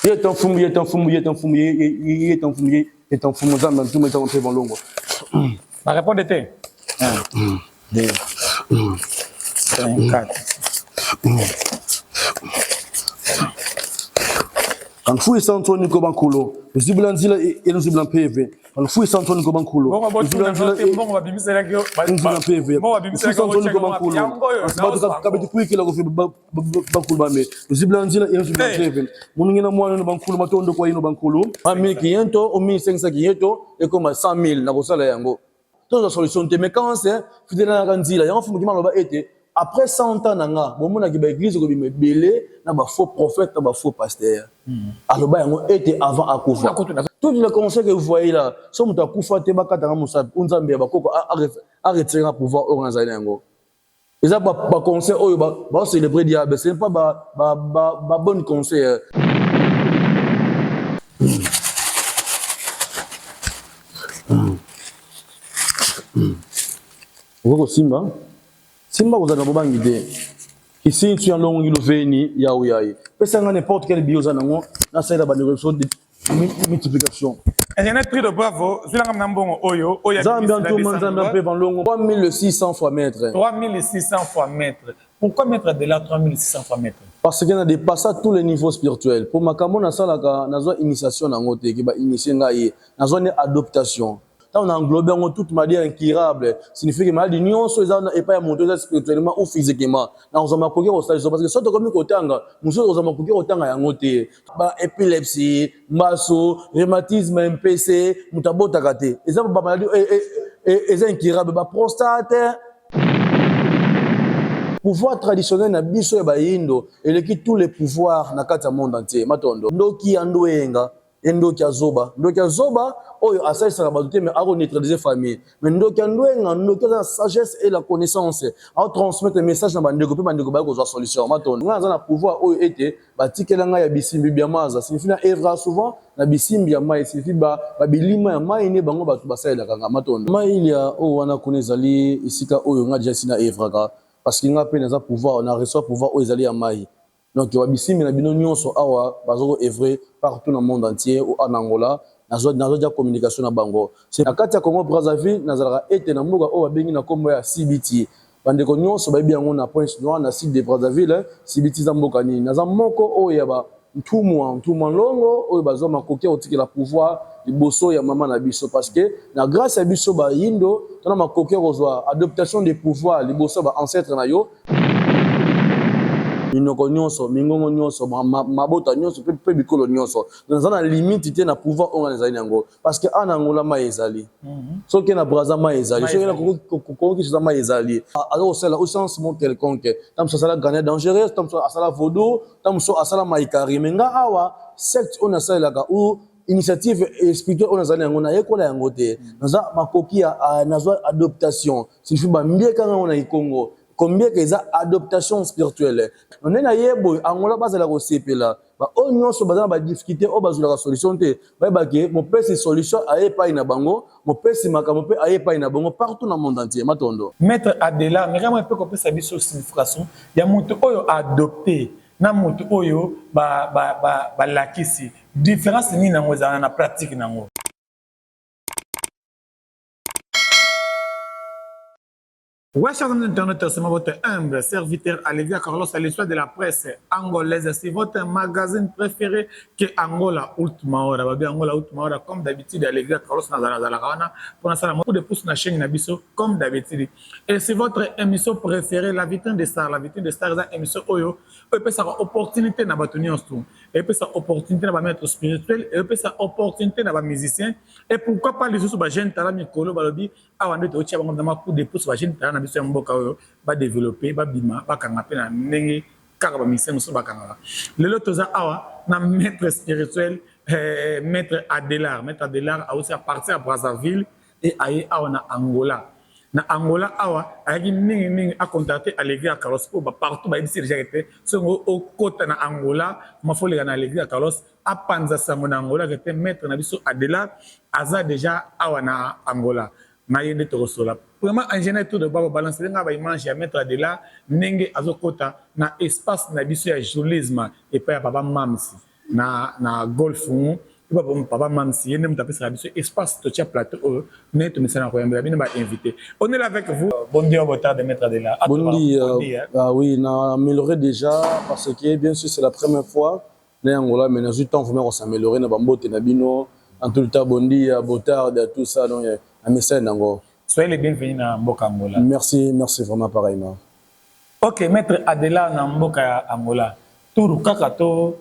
Il est un fou, il est un fou, il est un fou, il est un fou, il est un fou, il est un fou, il est un fou, Ma réponse était 1, 2, 3, 4. Quand fou est Antonio Kobankulo, le Ziblanzila et le Ziblan PV. Quand fou est Antonio Kobankulo, le Ziblanzila et le Ziblan PV. Le Antonio Kobankulo, le Ziblanzila et le Ziblan PV. Mon nom est moi, le Bankulo, ma tonde quoi, le Bankulo. Un mille qui est au 1500 qui est et comme 100 000, n'a pas ça là yango. Toute la solution, mais quand c'est fidèle à la Ganzila, il y a un fou qui m'a été. Après 100 ans, bon, on a dit l'église qui est belé, na ba faux prophète, na ba faux pasteur. Alors, bah, on était avant à Koufa. Tout le conseil que vous voyez là, si on a Koufa, te ba katanga Moussa, on a bien bakoko à retirer à pouvoir organiser ngo. Et ça, ba conseil, oh, ba célébrer diable, c'est pas ba bon conseil. Vous Simba? Simba vous avez une idée. Ici, tu as long il veni yaouyai. Personne n'importe quel biosa nango, na ça la négociation de multiplication. Ingénieur prix de bravo, Zulanga Nambongo Oyo, Oya. Zambia tout le monde Zambia peut vendre long 3600 fois mètre. 3600 fois mètre. Pourquoi mettre de là 3600 fois mètre? Parce qu'il y a dépassé tous les niveaux spirituels. Pour ma camonne, ça la nazo initiation nango te qui va initier ngai, nazo ne adoption. Quand on a englobé toute manière incurable, signifie que maladie n'y est pas monter spirituellement ou physiquement. Dans un macoquet au stade parce que soit comme kotanga, nous sommes dans un macoquet au tanga yangote, ba épilepsie, maso, rhumatisme, MPC, mutabota kate. Et ça ba maladie et incurable, ba prostate. Pouvoir traditionnel na biso ya bayindo, eleki tous les pouvoirs na kati ya monde entier. Matondo. Ndoki andoenga. Ndoki azoba oyo asalisa badoute mais a neutraliser famille mais ndoki andwenga ndoki la sagesse et la connaissance a transmettre message na bandeko pe bandeko ba ko za solution matondo nga na pouvoir oyo ete batikela nga ya bisimbi bya maza signifie na evra souvent na bisimbi ya mai signifie ba bilima ya mai ne bango batu basalela kanga matondo mai il y a o wana konezali isika oyo nga déjà sina evra ka parce que nga pe na za pouvoir on a reçoit pouvoir oyo ezali ya mai. Donc, il y a des nyonso awa bazoko œuvrer partout dans le monde entier ou en Angola, nazo déjà communication na bango. C'est na kati ya Congo Brazzaville, nazalaka ete na mboka o babengi na kombo ya CBT. Bande ko nyonso ba biango na point noir na site de Brazzaville, CBT za mboka ni. Naza moko o ya ba ntumwa longo o bazo makoki otiki la pouvoir liboso ya mama na biso parce que na grâce à biso ba yindo, tona makoki kozwa adaptation des pouvoirs liboso ba ancêtre na yo. Minoko nyonso, mingongo nyonso, mabota nyonso, pe bikolo nyonso. Dans la limite te na pouvoir organiser yango parce que en Angola ma ezali. So que na Brazza ma ezali, so que na Congo qui ma ezali. Alors c'est là au sens mon quelconque. Tam so sala gagner dangereux, tam so asala vaudou, tam so asala maikari. Menga awa secte on asala ka ou initiative spirituelle on azali yango na yekola yango te. Naza makoki ya nazo adoptation. Signifie ba mbieka nga na Congo. Combien que ça adoption spirituelle on est na yebo angola bazala ko sepela ba onyo so bazala ba difficulté o bazula ka solution te ba ke mo pesi solution aye pa ina bango mo pesi makambo pe aye pa ina bango partout dans le monde entier matondo maître Adela mais vraiment peut qu'on peut savoir sur signification ya mutu oyo adopté na mutu oyo ba lakisi différence ni na ngozana na pratique nango. Ouais, chers amis internautes, c'est votre humble serviteur Alexia Carlos à l'histoire de la presse angolaise. C'est votre magazine préféré que Angola Ultima Hora. Angola Ultima Hora, comme d'habitude, Alexia Carlos Nazala pour l'instant, beaucoup de pouces na chaîne Nabiso, comme d'habitude. Et c'est votre émission préférée, la vitrine des stars. La vitrine des stars, c'est une émission Oyo. Et puis, ça a opportunité na batunion tout. Et puis, ça a opportunité na maître spirituel. Et puis, ça a opportunité na musicien. Et pourquoi pas les autres jeunes talents Mikolo Balobi, avant de te tirer coup de pouces jeunes talents biso ya mboka oyo ba développer ba bima ba kanga pe na ndenge kaka ba mission so ba kanga lelo toza awa na maître spirituel maître Adelar a aussi parti à Brazzaville et aye awa na Angola awa ayaki mingi a contacter Alexia Carlos pour ba partout ba ibisi déjà été songo au côté na Angola ma folie na Alexia Carlos a panza sango na Angola que était maître na biso Adelar aza déjà awa na Angola na yende to sola vraiment ingénieur tout de baba balancer nga ba image ya maître Adela ndenge azokota na espace na biso ya journalisme et pa ya papa Mamsi na golf papa Mamsi ne mutapesa biso espace to tia plateau ne to misana ko yamba bino ba invité. On est là avec vous. Bon dia au tard de mettre de là. Bon dia. Ah oui, na amélioré déjà parce que bien sûr c'est la première fois na Angola mais na temps vraiment on s'améliorer na bambote na bino en tout le temps bon dia, botard de tout ça donc un message nango. Soyez les bienvenus na Mboka Angola. Merci vraiment pareillement. OK, maître Adela na Mboka Angola. Tout kaka to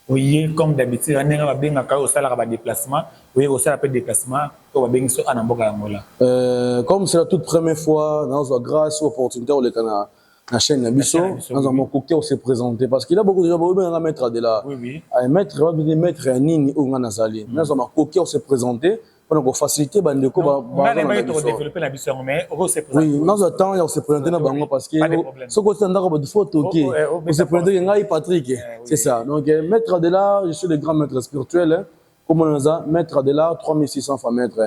oui, comme d'habitude, on a bien au salaire de déplacement, oui, au salaire de déplacement, on va bien sur Anamboka Angola. Comme c'est la toute première fois, grâce aux opportunités où la chaîne Nabiso, nous avons coqué on s'est présenté parce qu'il a beaucoup de gens qui vont mettre de là. Oui. Mettre un nini ou un azali. Nous avons coqué on s'est présenté. Pour faciliter les gens développer la vision, mais on s'est présenté. Oui, nous attendons on s'est présenté parce que ce côté il faut toquer. On s'est présenté Patrick, c'est ça. Donc maître de là, je suis le grand maître spirituel. Comme on a maître de là 3600 fois maître.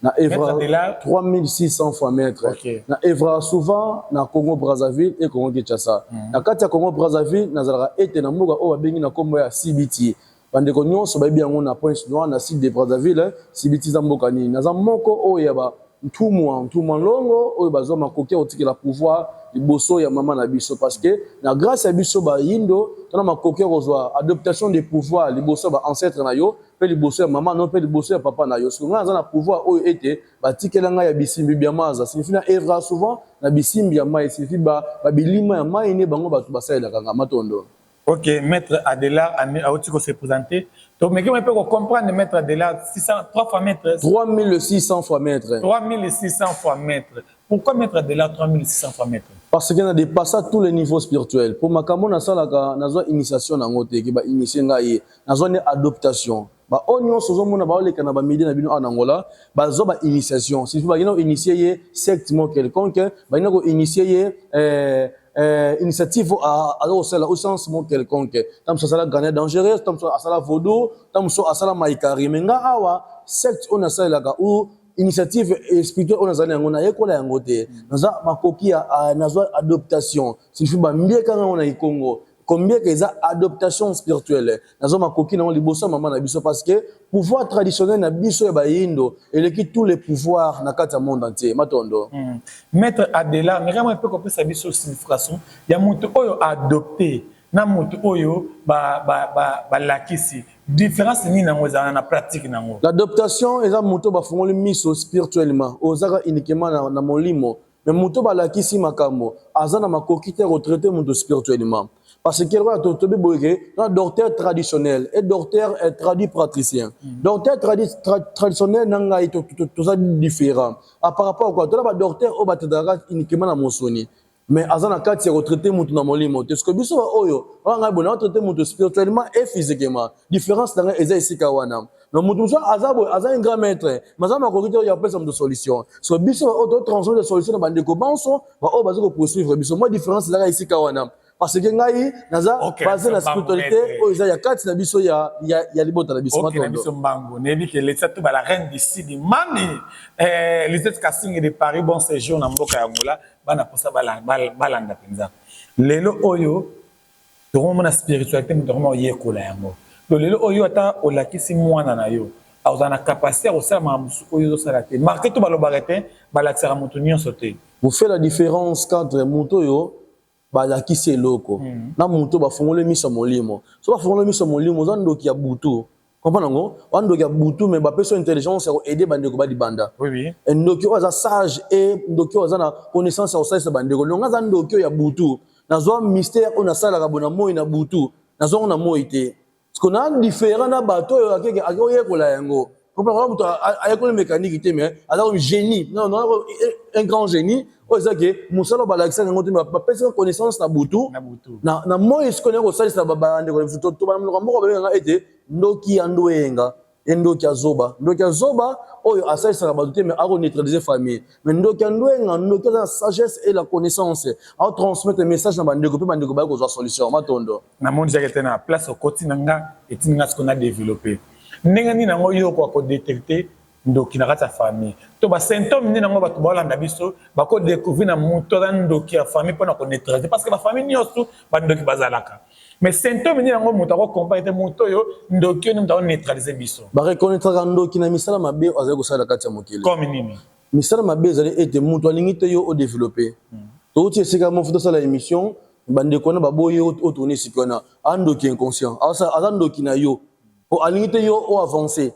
Na Evra 3600 fois maître. Na Evra souvent na Congo Brazzaville et Congo Kinshasa. Na kati ya Congo Brazzaville nazalaka ete na mboka o babengi na kombo ya CBT. Bandeko nyonso bayebi yango na Pointe Noire na site de Brazzaville CBT za mboka nini. Naza moko oyo ya ba ntumwa longo oyo bazwa makoki otikela pouvoir liboso ya mama na biso parce que na grâce à biso ba yindo tona makoki kozwa adaptation des pouvoirs liboso ba ancêtre na yo pe liboso ya mama no pe liboso ya papa na yo so nga na pouvoir oyo ete batikela nga ya bisimbi bya maza signifie na evra souvent na bisimbi ya mai signifie ba bilima ya mai ne bango batu basalela kanga matondo. OK, maître Adela a aussi se présenter. Donc mais comment on peut comprendre maître Adela 3 fois maître 3600 fois maître. 3600 fois maître. Pourquoi maître Adela 3600 fois maître? Parce qu'il a dépassé tous les niveaux spirituels. Pour makambo na salaka nazo initiation na ngote ki ba initier ngai nazo ne adoption. Ba onyo sozo mona ba oleka na ba midi na bino en Angola ba zo ba initiation. Si vous ba initier secte mo quelconque ba ino initier initiative au sens quelconque. Tam so sala gagner dangereux, tam so sala vaudou, tam so sala maikari. Menga awa secte on a sala ka ou initiative spirituelle on a zali yango na yekola yango te. Naza makoki ya nazo adoption. Signifie ba mbieka nga on a Congo. Combien que ça adoption spirituelle nazo makoki na liboso mama na biso parce que pouvoir traditionnel na biso ba yindo et qui tous les pouvoirs na kata monde entier matondo. Maître Adela mais vraiment un peu comprendre sa biso signification ya mutu oyo adopté na mutu oyo ba lakisi différence ni nango za na pratique nango. L'adoption est un mutu ba fongoli miso spirituellement ozaka uniquement na molimo mais mutu ba lakisi makambo azana makoki te retraité mutu spirituellement. Parce que le docteur traditionnel et docteur traduit praticien. Docteur traditionnel n'a tout ça différent. Par rapport à quoi? Tu as un docteur au batidara uniquement à Monsoni. Mais à Zana 4, c'est retraité moutou na molimo. Est-ce que biso oyo, on a bon retraité moutou spirituellement et physiquement. Différence dans les ici kawana. Non moutou ça azabo un grand maître. Mais ça m'a corrigé il y a pas de solution. So biso auto transformer de solution dans bande ko banso, ba o bazo ko poursuivre biso. Moi différence là ici kawana. Parce que ngai naza basé la spiritualité o isa ya kati na biso ya libota na biso matondo. OK, na biso mbango. Nebi que les tout ba la reine d'ici di mani. Les autres casting de Paris bon séjour na mboka ya Angola bana posa balanda penza. Lelo oyo to mona spiritualité to mona yekola yango. To lelo oyo ata olakisi mwana na yo. Azana capacité au sama musu oyo sala te. Marqué to balobarete balaxera mutu nyonso te. Vous faites la différence entre mutu yo balakisi eloko na mutu bafongole miso molimo so bafongole miso molimo za ndoki ya butu comprendre ngo ndoki ya butu mais bapeso intelligence ya aider bandeko ba dibanda oui ndoki oza sage et ndoki oza na connaissance ya osalisa bandeko longa za ndoki ya butu nazwa mystère on a sala ka bona moi na butu nazwa na moi te parce qu'on a différent na bato yo akeke akoyekola yango comprendre mutu ayekole mécanique te mais alors un génie non un grand génie ozake musalo balakisa ngo te ba pesa connaissance na butu na moi ce connaît ko salisa baba ndeko biso to ba mloko moko ba nga ete ndoki andwenga ndoki azoba oyo asalisa ba butu mais ako neutraliser famille mais ndoki andwenga ndoki la sagesse et la connaissance à transmettre message na bandeko pe bandeko ba ko zo solution matondo na monde jake na place au quotidien nga etinga ce qu'on a développé ndenge ni nango yo ko détecter ndoki na kati ya famille to ba symptôme ni nango bato balanda biso bako découvrir na moto za ndoki ya famille pona ko neutraliser parce que ba famille nyonso ba ndoki bazalaka mais symptôme ni nango moto ko comprendre moto yo ndoki ni moto neutraliser biso ba reconnaître ndoki na misala mabe azali kosala kati ya mokili comme nini misala mabe ezali ete moto alingi te yo o développer to ti esika mo futa sala émission bande kona baboye o tourner sikona andoki inconscient asa ndoki na yo o alingi te yo o avancer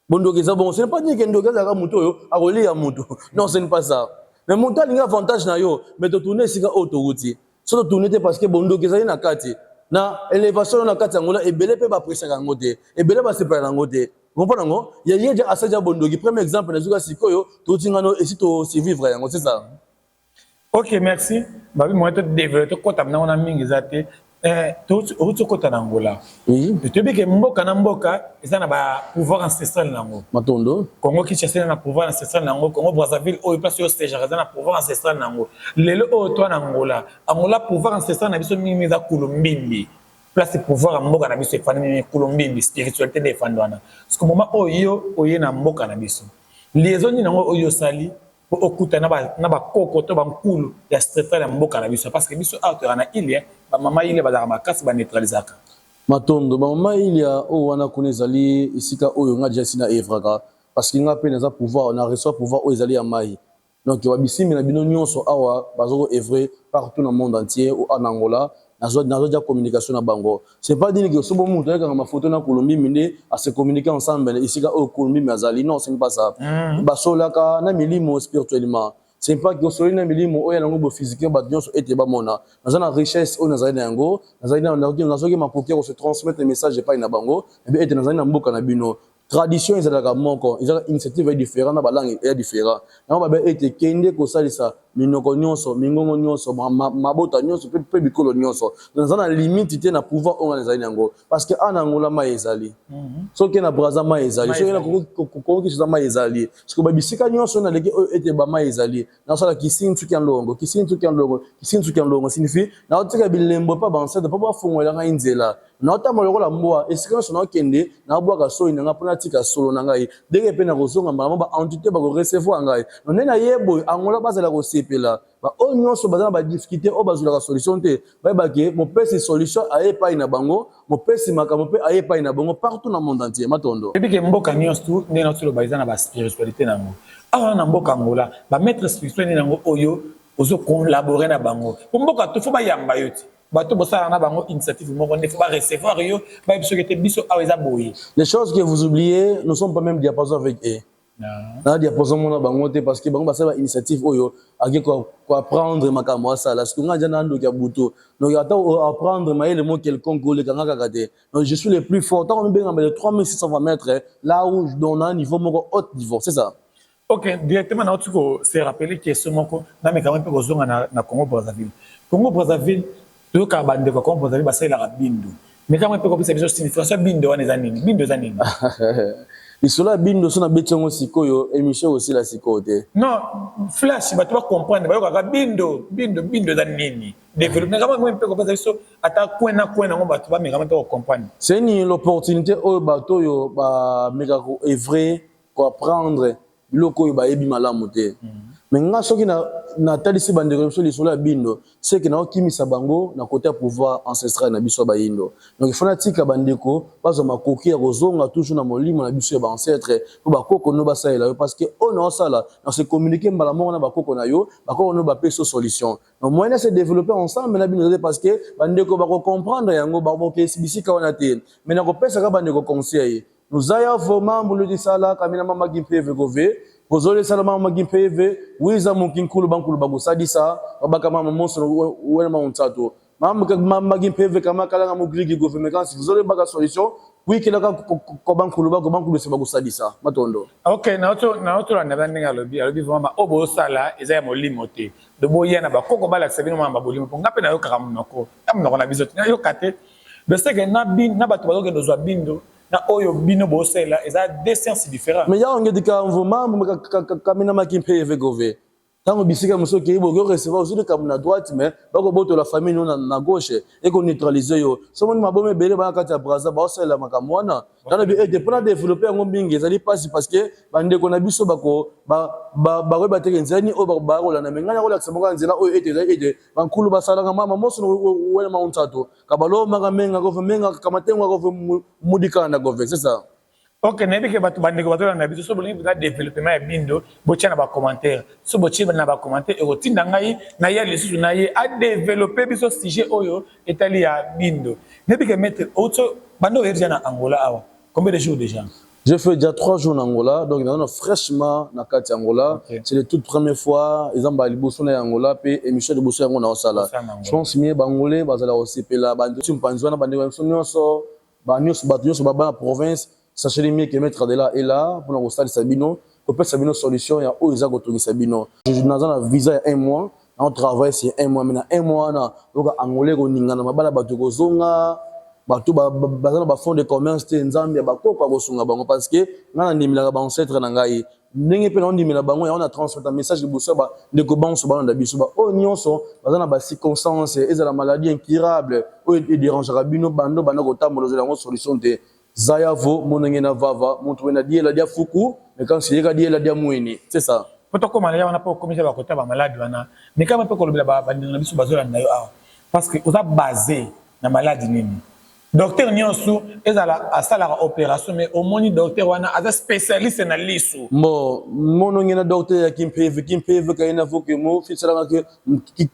bondoki ça bon ce n'est pas dire que ndoki azaka moto yo akolia moto non ce n'est pas ça mais moto alingi avantage na yo mais to tourner sika o to wuti so to tourner te parce que bondoki ezali na kati na élévation na kati yango la ebele pe ba pressa yango te ebele ba séparer yango te comprendre ngo ya yeja asaja bondoki premier exemple na zuka sikoyo to tingano et si to survivre yango c'est ça. Ok, merci. Babi moi te développer kota na ona mingi zate to kota na Angola. Oui. Tu sais que mboka na mboka ezana ba pouvoir ancestral nango. Matondo. Congo Kinshasa na pouvoir ancestral nango, Congo Brazzaville o place yo stage na pouvoir ancestral nango. Lelo o to na Angola. Angola pouvoir ancestral na biso mingi za kulumbimbi. Place pouvoir mboka na biso efani mingi kulumbimbi spiritualité de fandwana. Parce que moment oyo na mboka na biso. Liaison ni nango oyo sali okuta na ba koko to ba nkulu ya street ya mboka na biso parce que biso auto na ile ba mama ile ba makasi ba neutralisaka Matondo ba mama ile o wana kunezali isika oyo nga jasi na evraka parce que nga pe na pouvoir na reçoit pouvoir o ezali ya mai donc wa bisimi na bino nyonso awa bazoko evrer partout dans le monde entier ou en Angola nazo ja communication na bango c'est pas dire que sobo muto ka ma photo na Colombie minde à se communiquer ensemble ici ka o Colombie mazali non c'est pas ça basolaka na milimo spirituellement c'est pas que soli na milimo o ya nango bo physique ba nyonso ete ba mona nazana richesse o nazali na yango nazali na nazo ke mapoker ko se transmettre le message pas na bango et bien ete nazali na mboka na bino tradition ezalaka moko ezalaka initiative différente na balangue est différent na ba ete kende ko salisa minoko nyonso mingongo nyonso mabota nyonso pe bikolo nyonso dans na limite te na pouvoir on ezali nango parce que en Angola ma ezali so ke na Brazza ma ezali so ke na ko ki ma ezali parce que ba bisika nyonso na leki ete ba ma ezali na sala kisintu kyandongo signifie na otika bilembo pa bansete pa ba fungola nga inzela na otama lokola mbwa esika so na kende na bwa ka so inanga pona tika solo na ngai denge pe na kozonga mama ba entité ba ko recevoir ngai non na yebo Angola bazala ko sepela ba o nyonso bazala ba difficulté o bazula ka solution te ba ke mo pesi solution aye pa ina bango mo pesi makambo pe aye pa ina bango partout dans le monde entier matondo et puis que mboka nyonso ne na tsolo bazana ba spiritualité nango awa na mboka Angola ba maître spirituel nango oyo ozo collaborer na bango mboka to fo ba yamba yote bato bosala na bango initiative moko ne faut pas recevoir yo ba biso que te biso aweza boye les choses que vous oubliez nous sommes pas même diapason avec eux na diapason mona bango te parce que bango basala initiative oyo ake ko apprendre makambo asala parce que nga jana ndo ya buto donc attends apprendre maele mo quelconque le kanga kakate donc je suis le plus fort tant on benga les 3620 mètres là où je donne un niveau moko haut niveau c'est ça. Ok, directement na otiko se rappeler que ce moko na me quand même ko zonga na Congo Brazzaville to ka bande ko Congo Brazzaville basala la bindu mais quand même ko bisa biso signification bindu wana bindu za nini isola bindo so na betongo sikoyo émission aussi la sikote non flash ba tu va comprendre ba yoka bindo za nini développer quand même ko bisa biso ata kwena ngo ba tu ba me quand même ko comprendre c'est une opportunité o bato yo ba meka ko evrer ko apprendre biloko yo ba yebi malamu te mais nga soki na talisi bandeko so lisolo ya bindo c'est que na okimisa bango na côté pouvoir ancestral na biso ba yindo donc il faut na tika bandeko bazo makoki ya kozonga toujours na molimo na biso ya ba ancêtre po ba koko no basalela parce que on a sala dans se communiquer mbala mo na ba koko na yo ba koko no ba peso solution donc moyen se développer ensemble na bindo parce que bandeko ba ko comprendre yango ba ko bisika wana te mais na ko pesa ka bandeko conseil nous aya vraiment mbulu di sala kamina mama gimpeve gove Kozole salama magimpewe wiza mukinkulu bankulu bagusadisa babaka mama monso wena mauntato mama magimpewe kama kala mugrigi government zole baka solution wikila ko bankulu se bagusadisa matondo. OK na auto la ndanga alobi vraiment obo sala eza ya molimo te de boyena bakoko bala sebino mama bolimo ngape na yo kamunoko amnoko na bizote na yo kate de ce que na batu bazoke dozwa bindo na oyo bino bosela eza deux sciences différentes mais ya onge dika mvuma kamina makimpe evegove Tango bisika muso ki bo recevoir aussi comme na droite mais bako boto la famille non na gauche et qu'on neutraliser yo so moni mabome belé ba kati ya braza ba osala makamwana dans bi et pour développer ngo mbingi ezali passe parce que bande ko na biso bako ba ko bateke nzani o ba ko la na mengana ko la tsamo nzela o ete bankulu basala nga mama moso wena mauntato kabalo manga ko menga kamatengo ko mudika na go c'est ça. Ok, nabi ke batu bande ko batu na biso so bolingi ba développement ya bindo botia na ba commentaire so botia na ba commentaire e rotinda ngai na ya lesu na ye a développer biso sujet oyo etali ya bindo nabi ke mettre auto bando erja na Angola awa combien de jours déjà? J'ai fait déjà 3 jours en Angola, donc on a fraîchement na kati Angola. Okay. C'est la toute première fois ils ont bali bosso na Angola pe émission de bosso na osala. Je pense que bangolais bazala aussi pe la bande tu mpanzwana bande ko nyonso ba nyonso ba na province. Sachez les mieux que mettre de là et là pour nous installer Sabino pour faire Sabino solution il y a où ils ont autorisé Sabino je dans un visa il y a 1 mois on travaille c'est 1 mois maintenant 1 mois na donc angolais ko ningana mabala batu ko zonga batu bazana ba fond de commerce te nzambia ba ko ko sunga bango parce que ngana ndimila ba ancêtre na ngai ndenge pe na ndimila bango ya on a transmettre un message de bosso ba de ko banso ba na biso ba o nyonso bazana ba circonstances et la maladie incurable o dérangera bino bando bana ko tambozo la solution te Zayavo, monengena vava, montrena die la dia fuku, mais quand c'est la dia la dia mouini, c'est ça. Pourquoi malaya on a pas commis à côté ba malade wana, mais quand on peut kolobela ba na biso bazola na yo parce que on a basé na maladie nini. Docteur nyonsu ezala asala opération mais au moni docteur wana aza spécialiste na lisu. Bon, monengena docteur kimpeve kaina voke mo fitsala que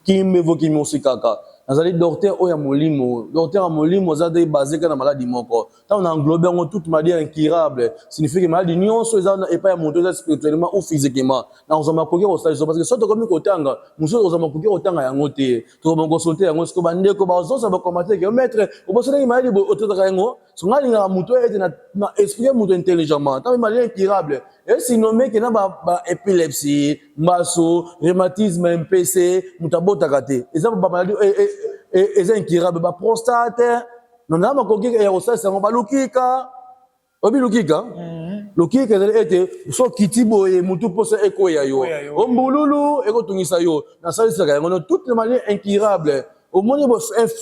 kimbe voke mo sikaka. Nazali docteur oya molimo docteur a molimo zade basé na maladie moko tant on englobe toute maladie incurable signifie que maladie nyonso ezana et pas monter spirituellement ou physiquement na ozama koki ko sala parce que soto komi kotanga muso ozama koki kotanga yango te to ba consulter yango ko bande ko ba zosa ba commenter que maître obosona maladie bo otaka yango songali nga muto ete na expliquer muto intelligemment tant maladie incurable et sinon mais que na ba épilepsie maso rhumatisme MPC mutabota kate ezaba ba maladie et incurable ba prostate non na makoki ya osasa ngo ba lukika obi lukika lukika ete so kitibo e mutu posa eko ya yo ombululu eko tungisa yo na salisa ka ngo toutes les maladies incurables au moins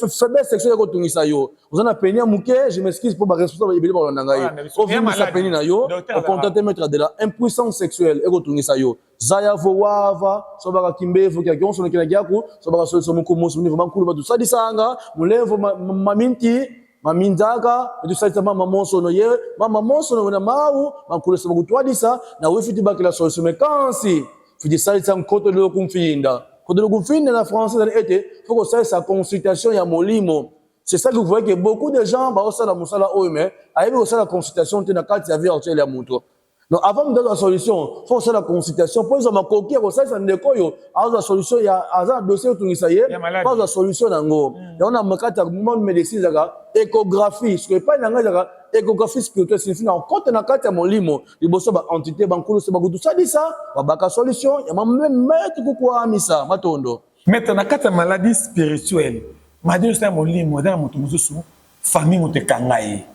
faiblesse sexuelle eko tungisa yo ozana penia muke je m'excuse pour ba responsable ibele ba ndangai o vimi sa peni na yo o contenter mettre de la impuissance sexuelle eko tungisa yo zaya vo wava so ba kimbevu kya kyonso ne kina kyako so ba solution mukomoso ni vraiment kulu ba tu sadisanga mulevo maminti mamindaka tu salisa mama monso no ye mama monso no na mau makulesa bakutwadisa na wifiti bakila solution mais quand si fiti salisa mkoto lelo kumfinda koto lelo kumfinda na français dans été faut que ça sa consultation ya molimo. C'est ça que vous voyez que beaucoup de gens ba osala musala oyo mais ayebi osala consultation te na kati ya vie actuelle ya muto. Donc avant de donner la solution, faut faire la consultation pour ils ont makoki ko ça ndeko yo a la solution ya aza dossier tungisa ye pas la solution nango. Et on a makata monde médecine zaka échographie ce que pas nanga zaka échographie spirituelle signifie na compte na kati ya molimo liboso ba entité bankulu se bakutu sadisa ba baka solution ya même mettre kwa amisa matondo. Mettre na kati ya maladie spirituelle maladie c'est molimo dans mutu mususu famille mutu kangaye.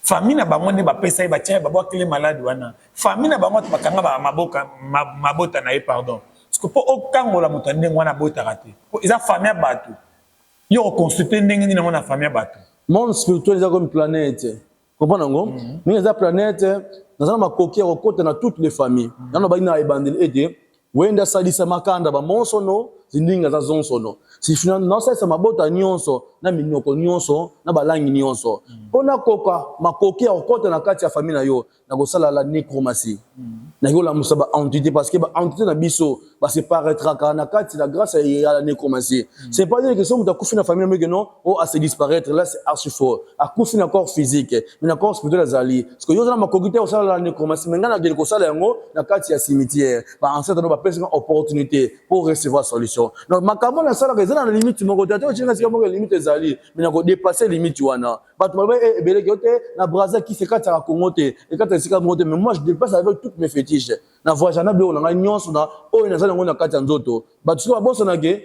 Famille na bango ne ba pesa ba tia ba boa kile malade wana famille na bango bakanga ba maboka mabota na ye pardon parce que pour okangola mutu ndenge wana bota raté pour isa famille batu yo consulter ndenge ni na famille batu monde spirituel est comme planète comprendre ngo mais la planète dans un makoki ko kota na toutes les familles na ba ina ebandeli ete wenda salisa makanda ba monsono zindinga za zonsono si finalement ça mabota nyonso na minyoko nyonso na balangi nyonso pona koka makoki okota na kati ya famille na yo na kosala la nécromancie na yo la musaba entité parce que ba entité na biso ba se paraîtra na kati la grâce ya la nécromancie c'est pas dire que si on t'a couffé na famille mais que non oh à se disparaître là c'est archi fort à couffé na corps physique mais na corps spirituel azali parce que yo na makoki te osala la nécromancie mais ngana gel kosala yango na kati ya cimetière ba ancêtre no ba pesa opportunité pour recevoir solution donc makambo na sala que na limite moko tata ochenga sika moko limite ezali mais na ko dépasser limite wana bato ba ebele yote na braza qui se kata Congo te et kata sika moko te mais moi je dépasse avec toutes mes fétiches na voyage na bio na nyonso na o na sala ngo na kata nzoto bato so boso na ke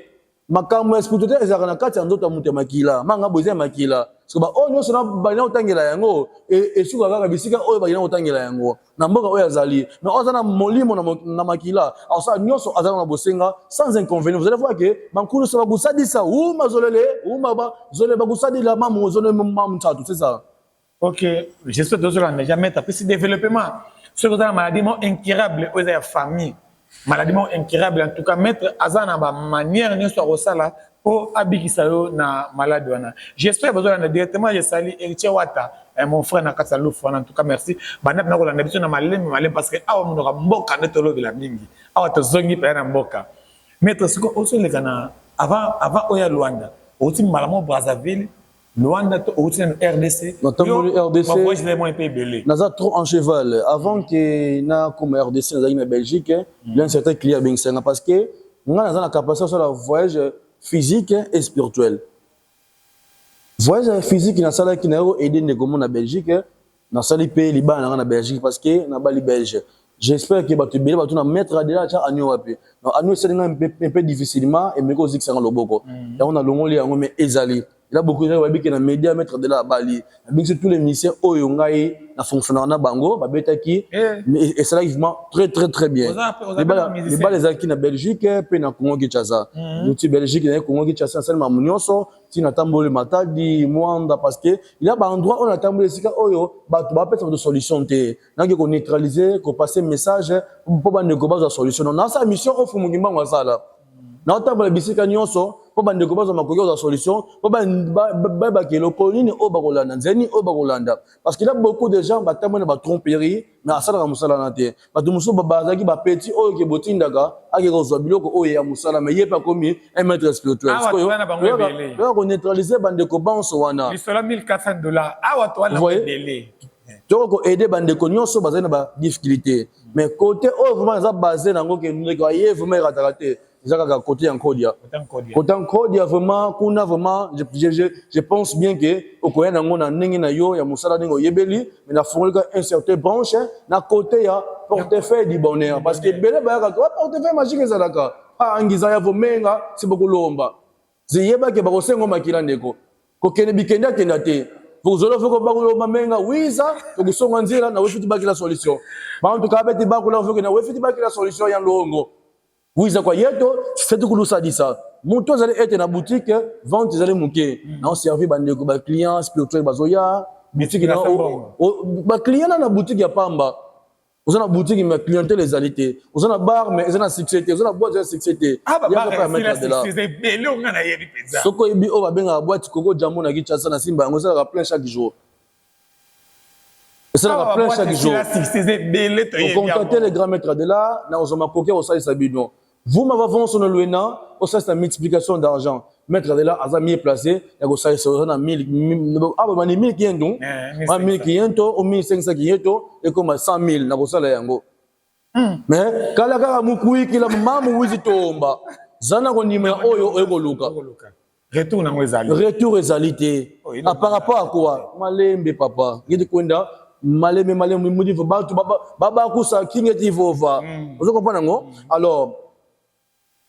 makambo espirituel ezaka na kati ya nzoto ya mutu makila manga boze makila parce que oh nyonso na balina otangela yango et suka kaka bisika oyo balina otangela yango na mboka oyo azali mais ozana molimo na makila alors ça nyonso azana na bosenga sans inconvénient. Vous allez voir que bankulu so bagusadi ça ou mazolele ou maba zole bagusadi la mamu zole mamu tatu, c'est ça. OK, j'espère que vous allez jamais taper ce développement. Ce que vous avez maladie incurable aux familles. Maladie incurable en tout cas mettre azana ba manière ne soit rosala pour abikisa yo na malade wana. J'espère que vous allez directement je salue Héritier Wata mon frère na Katsalou en tout cas merci. Bana na ko la biso na malem parce que awa mundoka mboka netolo bila mingi. Awa to zongi pa na mboka. Mettre ce ko oso le kana avant oya Luanda. Oti malamo Brazzaville Luanda to oti na RDC. Notamment RDC. Moi je l'ai moins peu belé. Naza trop en cheval avant que na comme RDC na na Belgique, il y a un certain client bien parce que on a la capacité sur le voyage physique et spirituel. Voyage physique na sala qui na aider les communes na Belgique, na sala pays Liban na Belgique parce que na bali belge. J'espère que batu bele batu na mettre de là cha anyo wapi. Non anyo c'est un peu difficilement et mais ko zik sanga loboko. Et on a longoli yango mais ezali. Il y a beaucoup de gens qui ont médias mettre de la Bali. Avec tous les ministères, Oyongaï, la fonctionnaire na Bango, Babetaki, et ça arrive très très très bien. Les balles qui na Belgique, puis na Congo Kinshasa. Nous Belgique, na Congo Kinshasa, seulement Munyoso, si na tambole Matadi, Mwanda, parce que il y a des endroits où on a tambole sika Oyo, bah tu vas peut-être de solution te. Na qu'on neutraliser, qu'on passer message pour pas ne pas de solution. On a sa mission au Fumugimba Wasala. Na tambole bisika nyonso. Pour bande ko bazo makoyo za solution pour ba kelo kolini o bakolanda nzeni o bakolanda parce qu'il y a beaucoup de gens batamona ba tromperie mais asala musala na te batu muso bazaki ba petit o ke botindaka ake ko zobiloko o ya musala mais yepa komi un maître spirituel parce que neutraliser bande ko banso wana lisolo $1400 awa to wana belé donc aider bande ko nyonso bazana ba difficulté mais côté o vraiment za basé nango ke ndeko ye vraiment ratarate. Côté en Kodia. Côté en Kodia, vraiment, je pense bien que au Koya n'a n'a yo, ya musala n'ingo yebeli, mais na fourni un certain branche, na côté ya portefeuille du bonheur. Parce que belle baga, portefeuille magique ezalaka. Ah, angiza ya vomenga, c'est beaucoup lomba. Ziyeba ke bako sengo makila ndeko. Ko kene bikenda kenate. Vous allez faire que vous menga wiza, que vous nzira na wefiti baki la solution. Ba en tout cas beti bako la na wefiti baki la solution ya longo. Oui, ça quoi yeto, c'est tout que ça dit ça. Mon toi allez être dans boutique, vente allez mouké. Non servi bande ko ba client spirituel bazoya, boutique na ba client na boutique ya pamba. Vous avez boutique mais clientèle les alités. Vous avez bar mais ils ont succès, vous avez boîte de succès. Ah bah c'est belé on a yebi pizza. Soko ibi o ba benga boîte koko jambo na kichasa na simba, on ça plein chaque jour. Ça va plein chaque jour. Vous contactez les grands maîtres de là, na ozoma poker au sali sabino. Vous m'avez vendu sur le Luena, ça c'est une multiplication d'argent. Maître de là, à mieux placé, il y a ça sur 1000, ah bah 1000 qui est donc, 1000 qui est donc, 1500 qui est donc, et comme 100 000, na ça là yango. Mais quand la gare mukui qui la mamu wizitomba, zana ko nimera oyo egoluka. Retour na ngwezali. Retour ezalité. Par rapport à quoi? Malembe papa, ngidi kwenda malembe mudi baba kusa kingeti vova. Vous comprenez ngo? Alors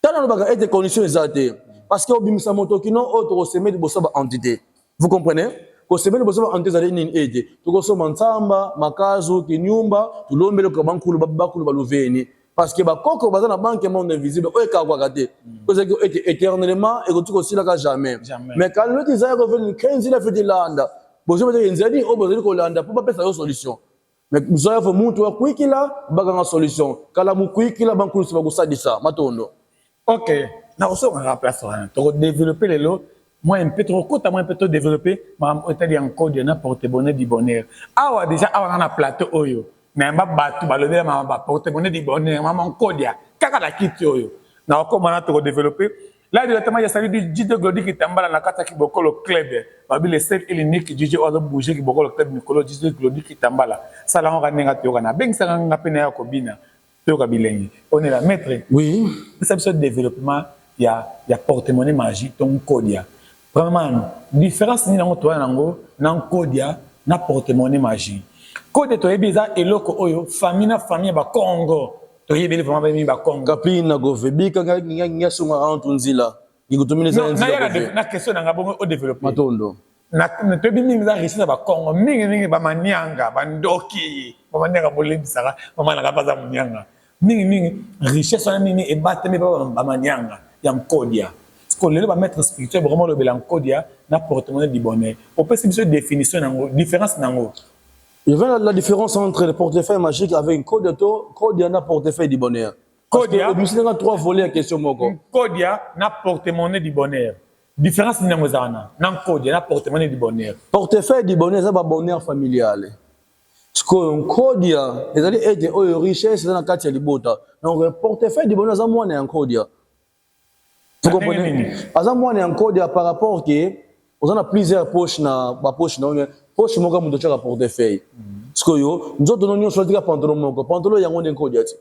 tant que les conditions exactes, parce que obimisa motokino auto semer de bossa entité. Vous comprenez? Ko semer de bossa entité zali ni aide. To ko so mansamba, makazu, kinyumba, tulombele ko bankulu babakulu baluveni. Parce que ba koko bazana banque monde invisible o ka kwa kate. Parce que éternellement et que tu aussi là jamais. Mais quand le desire revenir 15 il a fait de landa. Bozo be nzadi o bozo ko landa pour pas pesa yo solution. Mais nous avons montré kwikila baganga solution. Kala mu kwikila bankulu se bagusadisa matondo. Ok, na reçoit un remplaçant. Tu as développé les lots. Moi, un peu trop court, moi, un peu trop développé. Moi, je t'ai encore dit, porte-bonheur du bonheur. Ah, déjà, on a un plateau, oyo. Mais ma batu, balodé, ma porte-bonheur du bonheur, ma encore dit, kaka la quitte, oyo. Na encore, on a trop développé. Là, directement, il y a salué du Didier Glody qui t'emballa dans la carte qui beaucoup le club. Babi, le seul et l'unique Didier Odo bouger qui beaucoup le club Nicolas Didier Glody qui t'emballa. Ça, là, on va négatif, on a bien, ça, on a peine à Kobina. On est là, maître. Oui. Ça, c'est le développement. Il y a porte-monnaie magique, ton Kodia. Vraiment, différence ni dans toi dans Kodia, na porte-monnaie magique. Kodia, tu es bizarre et l'autre, oyo, famille ba Congo. Tu es bien vraiment ba Congo. Kapi na govebi kanga nga sunga antunzila. Igutumile za nzila. Na question na ngabongo au développement. Matondo. na tobi mingi za richesse ba Congo mingi ba manyanga ba ndoki ba manyanga bolebisaka ba manaka baza munyanga mingi richesse wana mingi ebatemi ba manyanga ya Nkodia ko lelo ba maître spirituel vraiment le belan Nkodia na porte-monnaie du bonheur on peut se définition nango différence nango. Il y a la différence entre le portefeuille magique avec une Nkodia na portefeuille du bonheur. Nkodia nous avons trois volets à question moko. Nkodia na porte-monnaie du bonheur. Différence nango zana na Nkodia na porte-monnaie du bonheur. Portefeuille du bonheur c'est ba bonheur familial. Ce que Nkodia ezali ete oyo richesse na kati ya libota. Donc portefeuille du bonheur za mwana ya Nkodia. Vous comprenez? Aza mwana ya Nkodia par rapport que on a plusieurs poches na ba poche na poche moko mundo chaka portefeuille. Ce que yo nous autres nous sommes tika pantalon moko pantalon yango de Nkodia ti.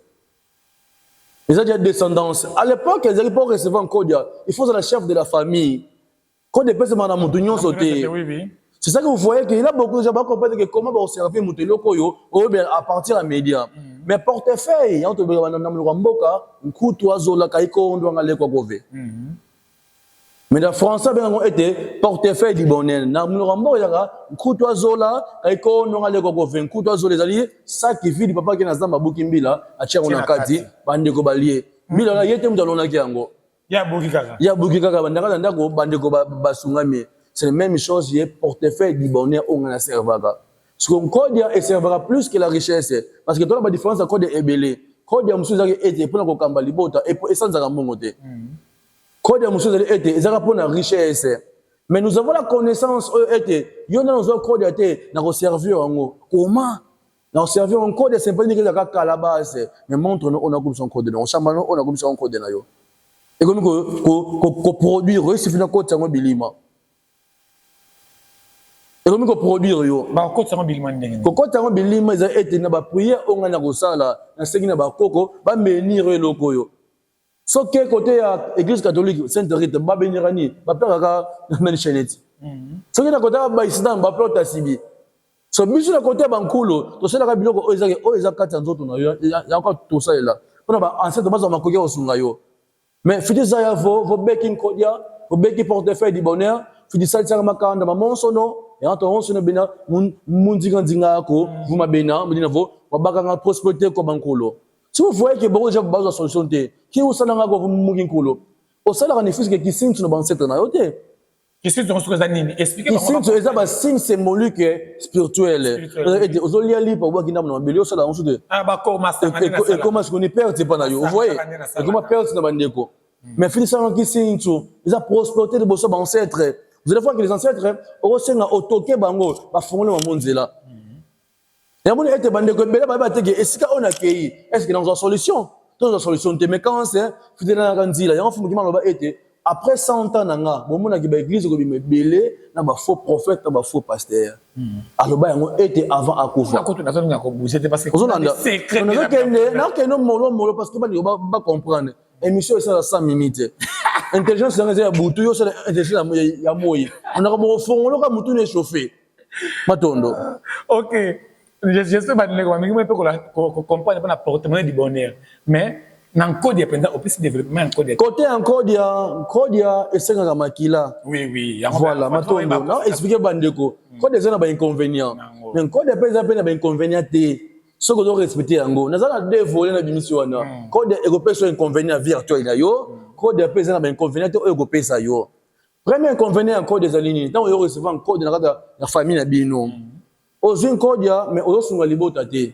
Ils ont déjà descendance. À l'époque, ils n'avaient pas recevoir Nkodia. Il faut être le chef de la famille. Quand des personnes sont dans sauté. C'est ça que vous voyez qu'il y a beaucoup de gens qui comprennent que comment on servir Moutelio à partir des médias. Mais portefeuille, on te dit un coup de oiseau là, on doit aller quoi. Mais dans le français, on était portefeuille du bonheur. Dans un coup d'oiseau là, on doit aller quoi. Un coup d'oiseau les alliés, ça qui fait du papa qui n'a pas bouquin là, à Tchèque on a kati, bande ko balier. Mila là, yete mutalo na kiango. Ya bukikaka. Ya bukikaka bandaka ndako bande ko basungami. C'est la même chose, il y a portefeuille du bonheur on a servaka. Ce qu'on Nkodia et servera plus que la richesse parce que toi la différence encore de ebelé. Nkodia musuza ke ete pour na kamba libota et sans za mongote. Nkodia musuza ete ezaka pour la richesse. Mais nous avons la connaissance ete yona nous avons Nkodia te na ko servir ngo. Comment? Na servir Nkodia c'est pas dire que la calabasse mais montre on a comme son code on chamba on a comme son code na yo. Et comme ko produire c'est fina ko tsango bilima. Et comme produire yo ba ko tsango bilima ndenge ko tsango bilima za ete na ba prière onga na ko sala na sengi na ba koko ba menir eloko yo so ke côté ya église catholique Sainte Rite ba benirani ba peka na cheneti so ke na côté ba islam ba plota sibi so biso na côté ba nkulu to sala ka biloko o eza kati nzoto na yo ya ko to sala pona ba ancêtre ba za makoki osunga yo mais fiti za ya vo baking Nkodia vo baking portefeuille du bonheur fiti salsa makanda ma monsono. Et quand on se met Mundinga vous m'abena, vous prospérité comme un colo. Si vous voyez que beaucoup de gens ont besoin de solution, qui vous savez que vous m'avez colo, au salaire en effet qui signe sur le banc cette année. Qui signe sur les années. Expliquez-moi. Qui signe sur les abats signe symbolique spirituel. Aux oliali pour voir qu'il n'a pas de salaire en dessous de. Ah bah comment ça? Et comment est-ce qu'on est perdu pas naïo? Vous voyez? Et comment perdre dans bandeko? Mais finalement qui signe sur les prospérité de vos ancêtres. Vous allez voir que les ancêtres au sein au toqué bango ba fongole ma monzela. Et mon était bande ko bela ba teke est-ce qu'on a kei est-ce que dans une solution dans une solution te mais quand c'est fidèle na kanzila ya mfumu kimalo ba était après 100 ans nanga bon mona ki ba église ko bime belé na ba faux prophète na ba faux pasteur. Alors ba yango était avant akufa. Na ko tuna zo ngako bouger parce que secret na ke no molo parce que ba comprendre émission ça 100 minutes. Intelligence c'est un boutou yo c'est intelligence ya moyi on a comme fond on a mutu ne chauffer matondo. OK je sais pas ne ko mais peut comprendre pas porte-monnaie du bonheur mais dans Nkodia pendant au plus développement Nkodia côté Nkodia et c'est nga makila oui voilà matondo non expliquer bandeko Nkodia c'est na ba inconvénient mais Nkodia pesa pe na ba inconvénient te ce que doit respecter yango nazala deux volets na bimission wana Nkodia ego inconvénient virtuel na yo code de pesa na inconvénient o ego pesa yo premier inconvénient code des alini tant yo recevoir un code na la famille na bino ozin Nkodia mais ozo sunga libota te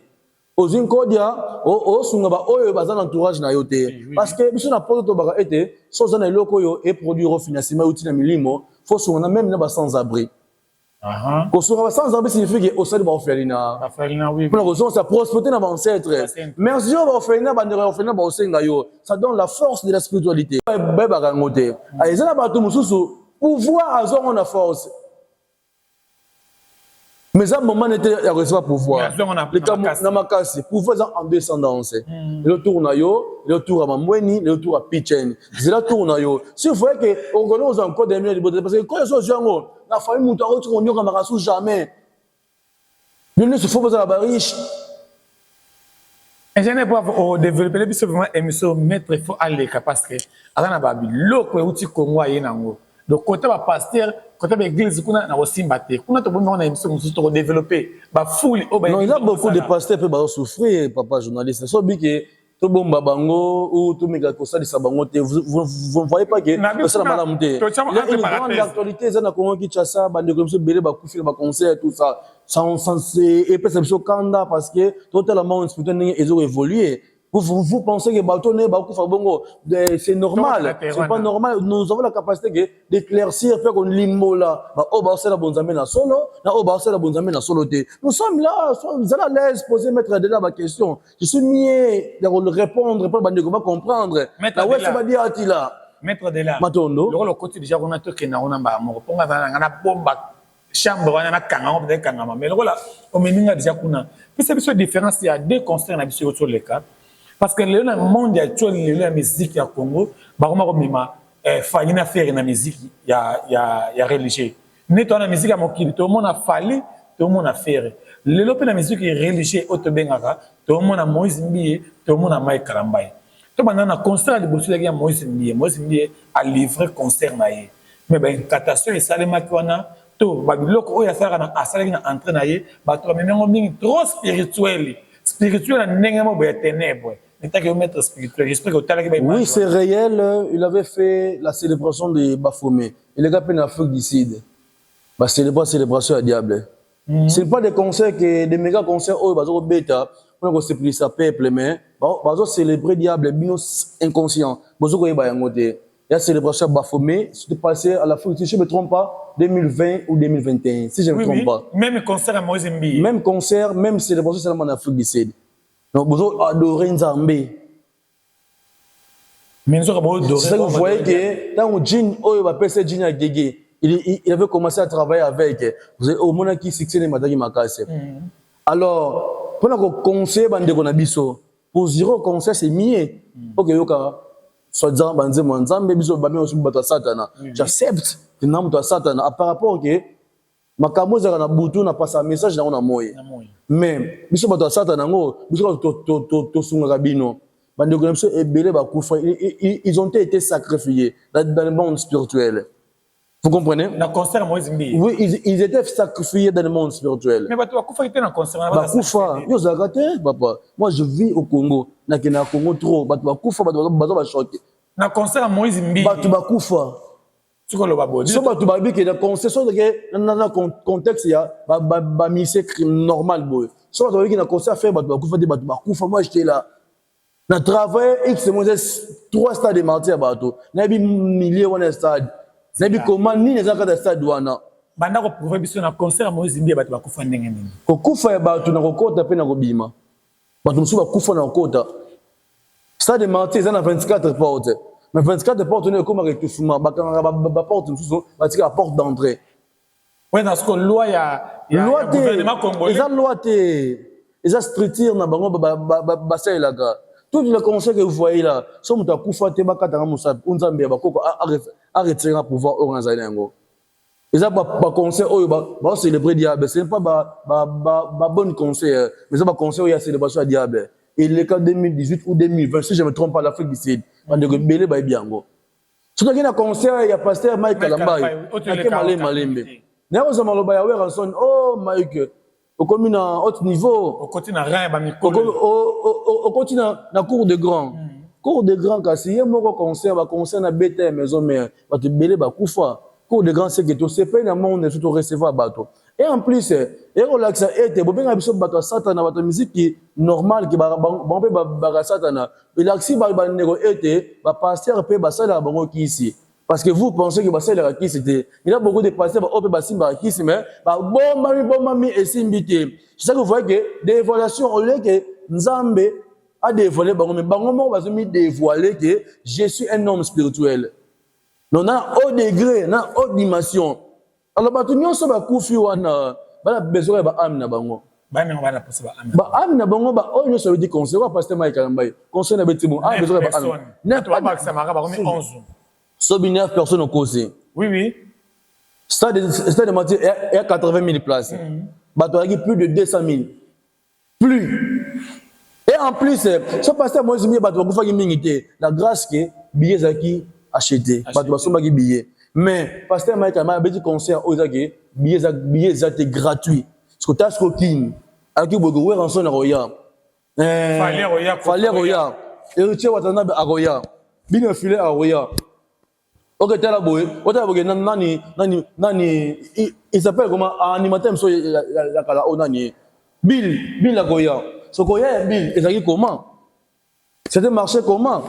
ozin Nkodia o sunga ba oyo bazana entourage na yo te parce que biso na poto to baka ete so zana eloko yo et produire au financement outil na milimo faut sunga même na ba sans abri. Ko sunga sans abri signifie que osali ba ofelina oui pour la raison ça prospérité na ba ancêtre mais si on va ofelina ba ndera ofelina ba osenga yo ça donne la force de la spiritualité ba ba ngote aizana ba to mususu pouvoir azo on a force mais à un moment n'était à recevoir pouvoir le cas na makasi pouvoir en descendance le tour na yo le tour à mamweni le tour à pichen c'est la tour na yo si vous voyez que on connaît encore des milliers de parce que quand ils sont jeunes la famille mutu a on nyoka makasu jamais ne se faut pas la riche et je n'ai pas développer les biso vraiment émission mettre faut aller parce que ala na babi loko uti Congo yenango donc côté ba pasteur côté ba église kuna na osimba te kuna to bongo na émission mosusu to développer ba foule o ba non il y a beaucoup de pasteurs peut ba souffrir papa journaliste so biki to bomba bango ou to mega ko salisa bango te vous ne voyez pas que ça la malamu te il y a une grande actualité ça na Congo Kinshasa bande comme ça belé ba kufi ba concert tout ça sans et perception kanda parce que totalement une spiritualité ils ont évolué. Vous pensez que c'est normal, c'est pas normal. Nous avons la capacité d'éclaircir, faire qu'on limbo là. Nous sommes là, nous allons à l'aise, poser, mettre de là ma question. Je suis mieux de répondre, pas de comprendre. Maître de là. Matondo. Le côté déjà on a tout qui n'a on a pas mon répond à la bombe chambre on a kanga on peut kanga mais le voilà on me déjà kuna. Puis c'est une différence il y a deux concerts na biso sur les cas. Parce que le monde actuel la musique ya Congo ba ko mema fali na faire na musique ya religieux ni to na musique ya mokili to mona fali to mona faire le lope na musique religieux auto bengaka to mona Moïse Mbiye to mona Mike Karambai to bana na concert de bosu ya Moïse Mbiye a livré concert na ye mais ben catastrophe salema kwana to ba biloko oya sala na asala na entraîner na ye ba to memengo mingi trop spirituel na ndenge mo ba ténèbres. Oui, c'est réel. Il avait fait la célébration de Baphomet. Il est appelé en Afrique du Sud. La célébration à diable. Ce n'est pas des concerts, des méga concerts, oh, bah, bêta, on a célébré sa peuple, mais, bah, célébrer diable, binos inconscient. Il y a la célébration à Baphomet, c'était passé à l'Afrique du Sud, si je ne me trompe pas, 2020 ou 2021, si je ne me trompe pas. Même concert à Moïse Mbiye. Même concert, même célébration seulement en Afrique du Sud. Donc, vous adorez Nzambe. C'est ça que vous voyez que dans le djinn, il avait commencé à travailler avec. Vous avez au moins qui succès de Madame Makase. Alors, pour le conseil, pour zéro conseil, c'est mieux. Ok, soit disant, j'accepte que nous sommes Satan. Par rapport que makambo za na butu na passa message na moye mais biso bato sata nango biso to sunga kabino bande ko biso ebele ba kufa ils ont été sacrifiés dans le monde spirituel. Vous comprenez? Na concert Moïse Mbiye. Oui, ils étaient sacrifiés dans le monde spirituel. Mais bato kufa était na concert ba kufa yo zakate papa. Moi je vis au Congo na kena Congo trop bato ba kufa bato ba choqué. Na concert Moïse Mbiye. Bato ba kufa tu connais le babo. So bato ba bi ke na concession de na contexte ya ba mise normal boy. So bato ba bi na concert faire bato ba kufa de bato ba kufa moi j'étais là. Na travail X moins 3 stades de martyrs bato. Na bi milliers wana stade. Na bi comment ni les accords de stade wana. Banda ko prouver biso na concert Moïse Mbiye bato ba kufa ndenge nini. Ko kufa ya bato na kokota pe na kobima. Bato musu ba kufa na kokota. Stade de martyrs na 24 portes. Mais 24 portes, on est comme avec tout le monde. La porte d'entrée. Oui, dans ce que loi, il y a le gouvernement congolais. Il y a loi, il y a structure, tout le conseil que vous voyez là, si vous avez fait un pouvoir organiser. Il y a un conseil, c'est le vrai diable. Ce n'est pas un bon conseil, mais c'est un conseil où il y a célébration à diable. Et le cas 2018 ou 2020, si je ne me trompe pas, l'Afrique du Sud, on a belé ba biango. Si tu as un concert, il y a pasteur Mike Kalambai. Il y a Malembe. Il y a Maloba ya Ranson. Oh Mike, au commun à haut niveau. Au continent rien ba au continent na cour de grand. Cour de grand kasi il y a mon concert, ba concert na bête maison mais ba te belé ba kufa. Cour de grand c'est que tu sais pas na monde surtout recevoir bateau. Et en plus, et relax était bon bien biso bato satana bato musique qui normale qui ba ba satana. Il axi ba nego était ba pasteur pe ba sala bango qui ici. Parce que vous pensez que ba sala qui c'était. Il y a beaucoup de pasteurs ba ope ba simba qui mais ba bon mami et simbité. C'est ça que vous voyez que des évaluations au lieu que Nzambe a dévoilé bango mais bango mo ba mi dévoiler que je suis un homme spirituel. Non na haut degré, na haute dimension. Alors, bato nyonso ba kufi wana bala besoin ba âme na bango. Ba men wana posa ba âme. Ba âme na bango ba o nyonso dit conseil wa pasteur Mike Kalambai. Conseil na betimo a besoin ba âme. Na to ba ça mara ba comme 11. So bi 9 personnes au cause. Oui. Stade de Mathieu est à 80 000 places. Bato a plus de 200 000. Plus. Et en plus, ce pasteur Moïse Mbiye bato ba kufa ki mingi te. La grâce que billets zaki acheté. Bato ba somba ki billet. mais pasteur Mike a dit concert aux aguets billets étaient gratuits parce que t'as ce coquine à qui vous en son roya fallait roya héritier watana à roya bien filé à roya. Ok, t'es là boy nani il s'appelle comment animateur so la kala onani Bill la goya ce goya Bill et comment c'était marché comment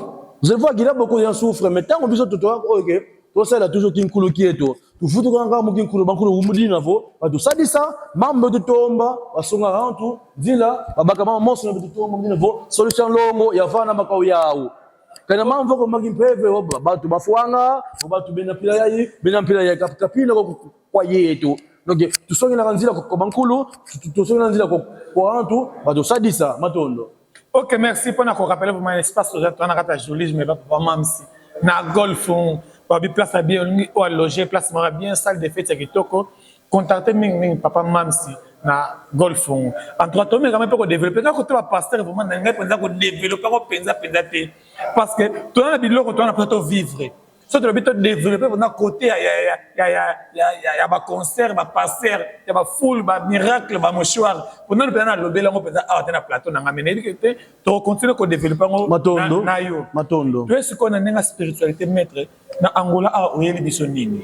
je vois qu'il a beaucoup de gens souffrent mais tant qu'on besoin de toi ok toi ça là toujours qui coule qui est tout tu fous quand quand qui coule banco le mudi na vo tout ça dit ça mambo de tomba basonga rantu dila babaka mama moso na tomba mudi na vo solution longo ya vana makao yao kana mambo ko magimpeve batu bafuanga batu benapila yayi kapila kwa yetu donc tusonge na kanzila ko bankulu tusonge na nzila ko rantu batu ça dit ça matondo. Ok, merci pour nous rappeler vraiment l'espace où on a raté joli, mais pas même si na golf on place à bien ou à loger, place bien salle de fête qui toko contacter ming papa même si na golf on entre toi mais quand même pour développer quand tu vas passer vraiment na ngai penza ko développer ko penza parce que toi na biloko toi na peut vivre. Si tu veux développer pendant côté, il y a des concerts, des passeurs, il y a des foules, des miracles, des mouchoirs. Pendant le plan, le bel homme peut être plateau, on a amené que tu continues à développer. Matondo. Tu es ce qu'on a une spiritualité maître. Na Angola a oué les bisonini.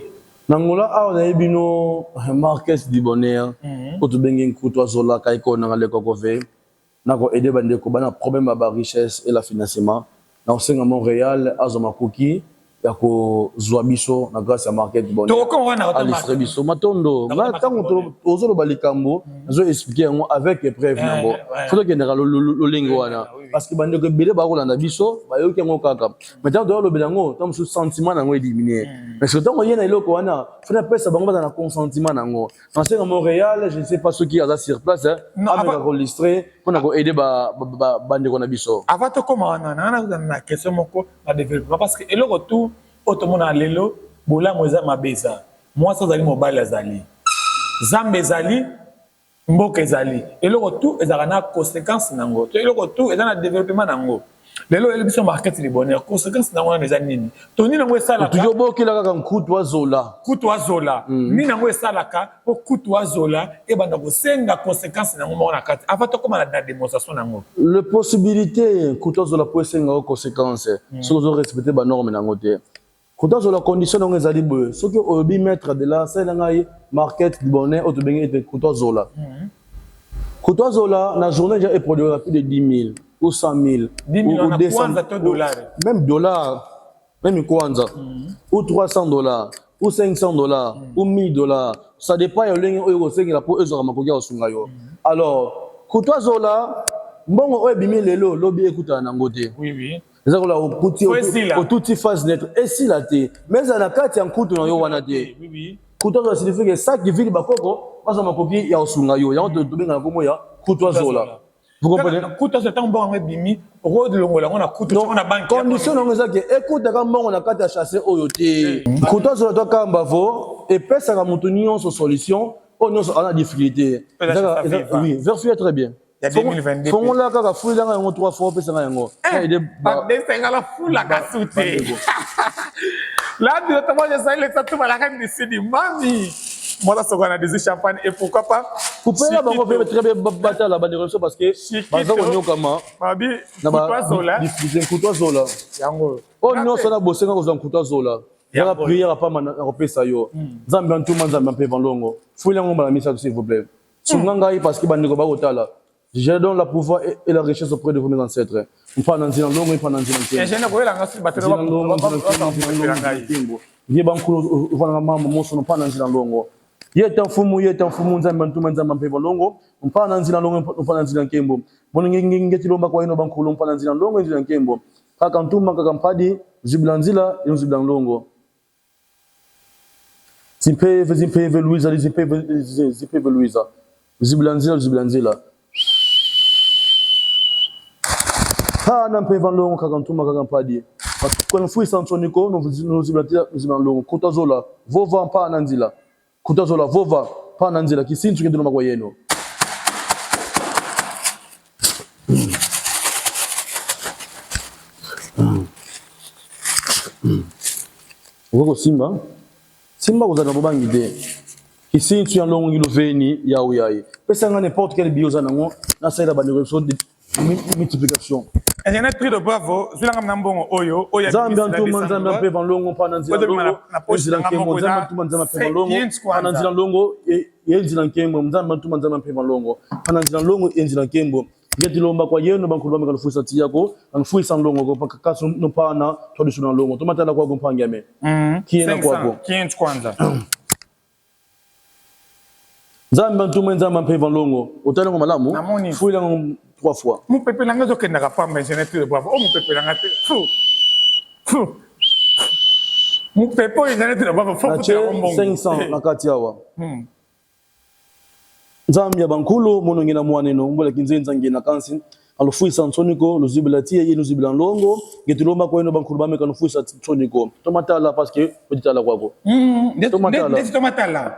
Na Angola a oué bino Marques du bonheur. Quand tu bengi kuto zola kaiko na le kokove. Na ko aider bande ko bana problème ba richesse et la financement. Na osenga Montréal azoma kuki. Yako Zwabiso na grâce à market bonne à distribution matondo na tango ozolo balikambo zo expliquer avec preuve nango faut que général lo lingo wana parce que bande ko belé ba kolanda biso ba yoki ngo kaka maintenant do lo belango tam sous sentiment nango éliminer mais ce temps yena iloko wana faut na pesa bango na consentiment nango en ce Montréal je ne sais pas ceux qui à sur place avec enregistrer pour na ko aider ba bande ko na biso avant to comment na question moko na développement parce que eloko tout otomona lelo bola moza mabeza moi ça zali mobile azali zambe ezali mboka ezali eloko tout ezala na conséquence nango to eloko tout ezala na développement nango lelo elbiso market li bonheur conséquence nango na ezali nini to nini nango esala ka toujours bokila kaka nkutwa zola nini nango esala ka po kutwa zola e banda ko senga conséquence nango mo na kati avant to koma na démonstration nango le possibilité kutwa zola po senga conséquence so zo respecter ba norme nango te. Quand on a la condition on est allé boy, ce que au bi mettre de là, c'est dans market du bonheur au bengi était kuto zola. Kuto zola na journée j'ai produit plus de 10 000 ou 100 000 ou 200 dollars. Même dollars, même kwanza ou 300 dollars ou 500 dollars ou 1000 dollars. Ça dépend de l'engi au sengi la po ezo makokia osunga yo. Alors kuto zola mbongo o bimi lelo lobi ekuta na ngote. Oui. Les gens au tout phase net et si la té mais à la carte en couteau dans yo wana té couteau ça signifie que ça qui vit bakoko parce que makoki ya osunga yo ya to benga komo ya couteau zola vous comprenez couteau c'est un bon bimi rode longola on a couteau on a banque condition non ça que écoute quand on a carte à chasser oyo té couteau zola to kamba vo et pesa ka mutuni on solution on a difficulté oui version très bien. Il y a 2022. Faut là kaka fou là ngo 3 fois pesa ngo. Ba desenga la fou la kasute. Là directement je sais le tout la reine décide mami. Moi là ça des champagne et pourquoi pas couper là bango peut très bien battre la bande de parce que baza ko nyoka ma. Mabi couteau zola. Diffuser couteau zola. Yango. Oh non ça na bosenga ko couteau zola. Ya la prière pas man repesa yo. Nzambe ntuma nzambe mpe vandongo. Fou là ngo ba misa s'il vous plaît. Sunanga parce que bande ko ba kotala. Je donne le pouvoir et la richesse auprès de vos ancêtres. On parle dans un long, on parle dans un long. Et je ne vois pas si battre le il va on va maman on parle dans un long. Il est un fou, nzambe nzambe mpe longo. On parle dans un long, on parle dans un kembo. Bon ngeti lomba kwa ino bankulu on parle dans un long, dans un kembo. Kaka ntuma kaka mpadi ziblanzila yo ziblan longo. Zimpeve Louisa, zimpeve Louisa. Ziblanzila. Ah, n'a pas vendu un kakantuma kakampadi. Parce que quand on fouille Santoniko, nous zibanlongo. Kutazola, vova pa nanzila. Kutazola, vova pa nanzila. Qui signe ce que nous magoyeno. Wako Simba. Simba kozana bobangi de. Ici tu en longo ngilo veni ya uyaye. Pesa nga n'importe quel bioza nango na saida ba de multiplication. Et j'en ai pris de bravo, je l'ai ramené bon oyo, oyo. Zambia tout manzamba pe van longo pa nanzila longo. Zila nkembo zamba tout manzamba pe van longo. Nanzila longo e nzila nkembo zamba tout manzamba pe van longo. Nanzila longo e nzila nkembo. Ngeti lomba kwa yeno bankulu bameka lufuisa tiyako, anfuisa longo ko pakaso no pana traditional longo. Tomatala kwa gompangia me. Kiena kwako. Kienzi kwanza. Zambia tout manzamba pe van longo. Otala ko malamu. Fuila 3 fois. Mon pépé langa zo kenda pas mais je n'ai plus de bravo. Oh mon pépé langa te. Fou. Mon pépé il n'en est de bravo. Faut que 500 na kati yawa. Zambia bankulu mono ngina mwaneno mbola kinzenza ngina kansi alufuisa nsoniko luzibulati ye luzibula longo ngetulomba ko eno bankulu bameka lufuisa nsoniko tomatala parce que oditala kwako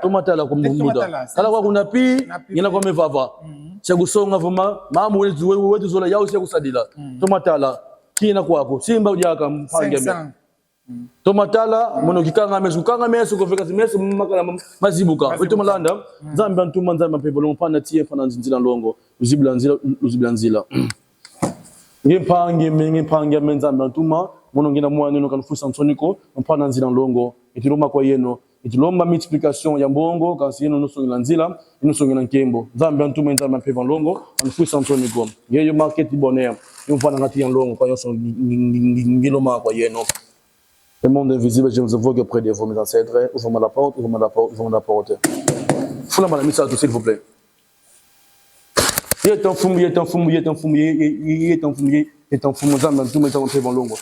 tomatala ko muda kala kwako napi ngina kwa mevava chagusonga vuma mamu wetu zola yao sia kusadila tomatala kina kwako simba ujaka mpange me tomatala mono kikanga mesu ko fika mesu makala mazibuka wetu malanda Zambia ntuma nzamba pe bolongo pana tie pana nzila longo luzibila nzila ngempange menzamba ntuma mono ngina mwana no kanfusa nsoniko pana nzila longo itiloma kwa yeno itilomba multiplication ya mbongo kasi yeno no songila nzila ino songila nkembo Zambia ntuma nzamba pe longo kanfusa nsoniko yeyo market bonheur yumfana ngati ya longo kwa yoso ngiloma kwa yeno. Le monde invisible, je vous invoque auprès de vous, mes ancêtres. Ouvrez-moi la porte, ouvrez-moi la porte, ouvrez-moi la porte. Foula ma mise à tout, s'il vous plaît. Il est un fou, il est un fou, il est un fou, il est un fou, il est un fou, il est un fou, tout le monde est longo.